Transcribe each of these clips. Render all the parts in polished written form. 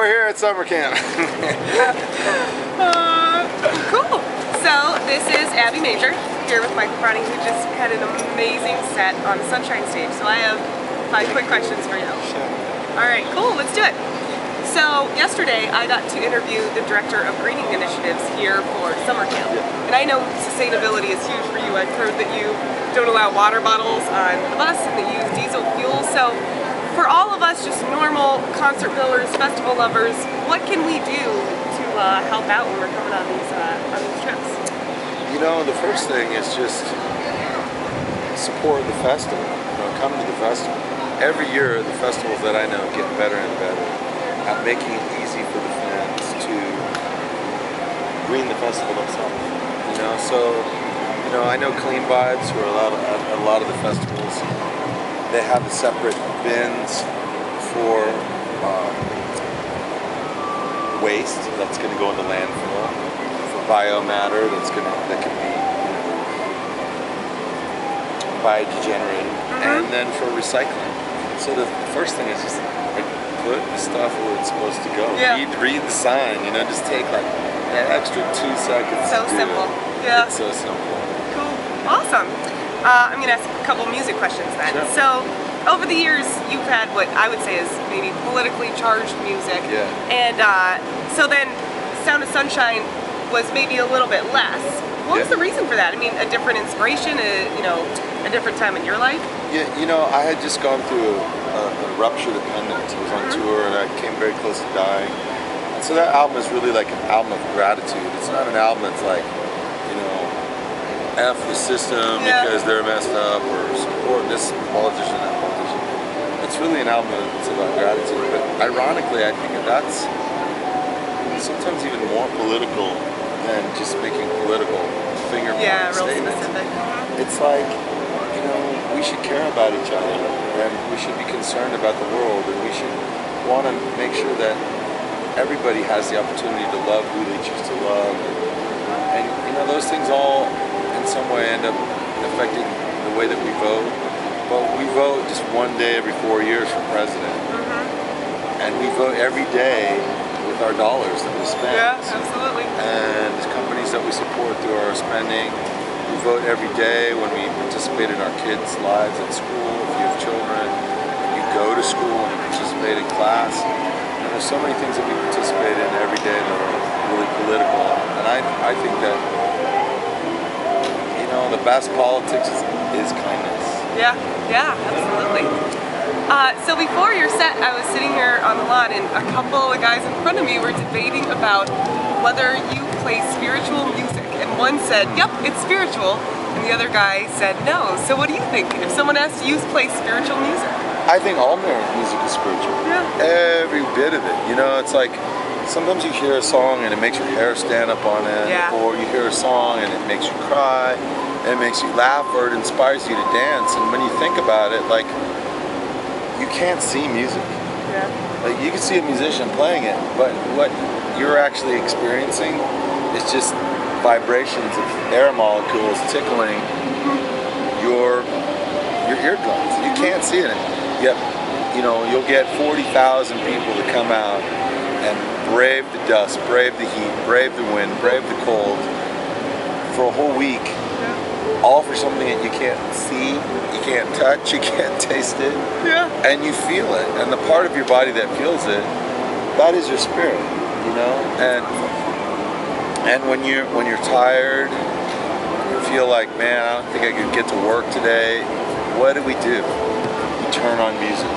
here at summer camp. Cool. So this is Abby Major here with Michael Browning, who just had an amazing set on the Sunshine stage. So I have 5 quick questions for you. Sure. All right, cool. Let's do it. So yesterday I got to interview the director of greening initiatives here for summer camp. Yeah. And I know sustainability is huge for you. I've heard that you don't allow water bottles on the bus and that you use diesel fuel. So for all of us just normal concert goers, festival lovers, what can we do to help out when we're coming on these trips? You know, the first thing is just support the festival. You know, come to the festival. Every year, the festivals that I know get better and better at making it easy for the fans to green the festival themselves. You know, so you know, I know Clean Vibes, who are at a lot of the festivals. They have the separate bins for waste that's going to go in the landfill, for biomatter that can be biodegenerated, and then for recycling. So the first thing is just like put the stuff where it's supposed to go. Yeah. Read the sign. You know, just take like an extra 2 seconds. So to do simple. it. Yeah. It's so simple. Cool. Awesome. I'm going to ask a couple music questions then. Sure. So, over the years, you've had what I would say is maybe politically charged music. Yeah. And so then, Sound of Sunshine was maybe a little bit less. What was the reason for that? I mean, a different inspiration, a different time in your life? Yeah, you know, I had just gone through a ruptured appendix. I was on tour and I came very close to dying. And so that album is really like an album of gratitude. It's not an album that's like, you know, F the system because they're messed up, or support this politician, that politician. It's really an album that's about gratitude. But ironically, I think that's sometimes even more political than just making political finger-pointing statements. Real specific. It's like, you know, we should care about each other, and we should be concerned about the world, and we should want to make sure that everybody has the opportunity to love who they choose to love. And you know, those things all in some way end up affecting the way that we vote. But we vote just one day every 4 years for president. And we vote every day with our dollars that we spend. Yeah, absolutely. And the companies that we support through our spending. We vote every day when we participate in our kids' lives at school. If you have children, you go to school and you participate in class. And there's so many things that we participate in every day that are really political. And I think that, you know, the best politics is kindness. Yeah, absolutely. So before your set, I was sitting here on the lawn and a couple of guys in front of me were debating about whether you play spiritual music. And one said, yep, it's spiritual. And the other guy said, no. So what do you think? If someone asked you to play spiritual music? I think all music is spiritual. Yeah. Every bit of it. You know, it's like sometimes you hear a song and it makes your hair stand up on end. Yeah. Or you hear a song and it makes you cry. And it makes you laugh, or it inspires you to dance. And when you think about it, like, you can't see music. Yeah. Like, you can see a musician playing it, but what you're actually experiencing is just vibrations of air molecules tickling your eardrums. You can't see it. Yet, you know, you'll get 40,000 people to come out and brave the dust, brave the heat, brave the wind, brave the cold for a whole week. All for something that you can't see, you can't touch, you can't taste it, and you feel it. And the part of your body that feels it, that is your spirit, you know. And when you're tired, you feel like, man, I don't think I could get to work today. What do? We turn on music.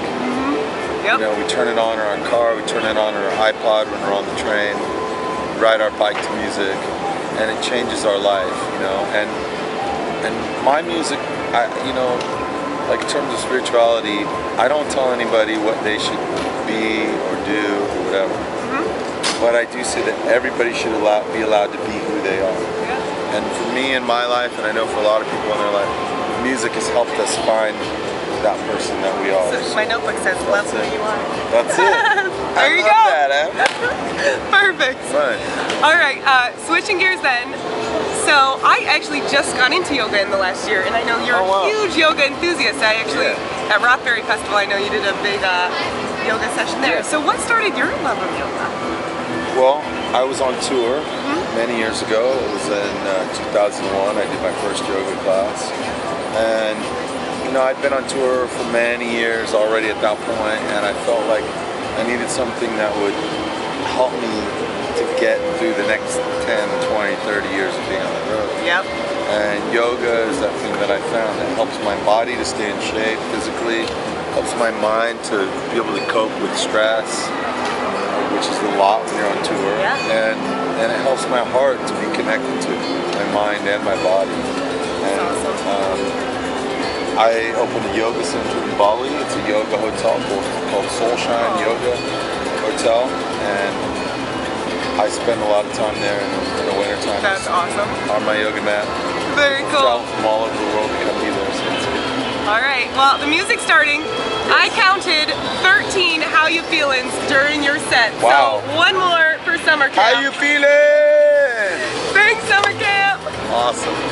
You know, we turn it on in our car, we turn it on in our iPod when we're on the train, ride our bike to music, and it changes our life, you know. And my music, you know, like in terms of spirituality, I don't tell anybody what they should be or do or whatever. But I do say that everybody should be allowed to be who they are. And for me in my life, and I know for a lot of people in their life, music has helped us find that person that we are. So my notebook says, love who you are. That's it. There you go. That, Perfect. Fun. All right, switching gears then. So I actually just got into yoga in the last year, and I know you're a huge yoga enthusiast. I actually, at Rothbury Festival, I know you did a big yoga session there. So what started your love of yoga? Well, I was on tour many years ago. It was in 2001. I did my first yoga class. And, you know, I'd been on tour for many years already at that point, and I felt like I needed something that would help me to get through the next 10, 20, 30 years of being on the road. Yep. And yoga is that thing that I found that helps my body to stay in shape physically, helps my mind to be able to cope with stress, which is a lot when you're on tour, yeah. and it helps my heart to be connected to my mind and my body. And, that's awesome. I opened a yoga center in Bali. It's a yoga hotel called Soulshine Yoga Hotel, and I spend a lot of time there in the winter time. That's awesome. On my yoga mat. Very cool. Travel from all over the world to come be there. So it's good. All right, well, the music's starting. I counted 13 How You Feelings during your set. Wow. So one more for summer camp. How you feeling? Thanks, summer camp. Awesome.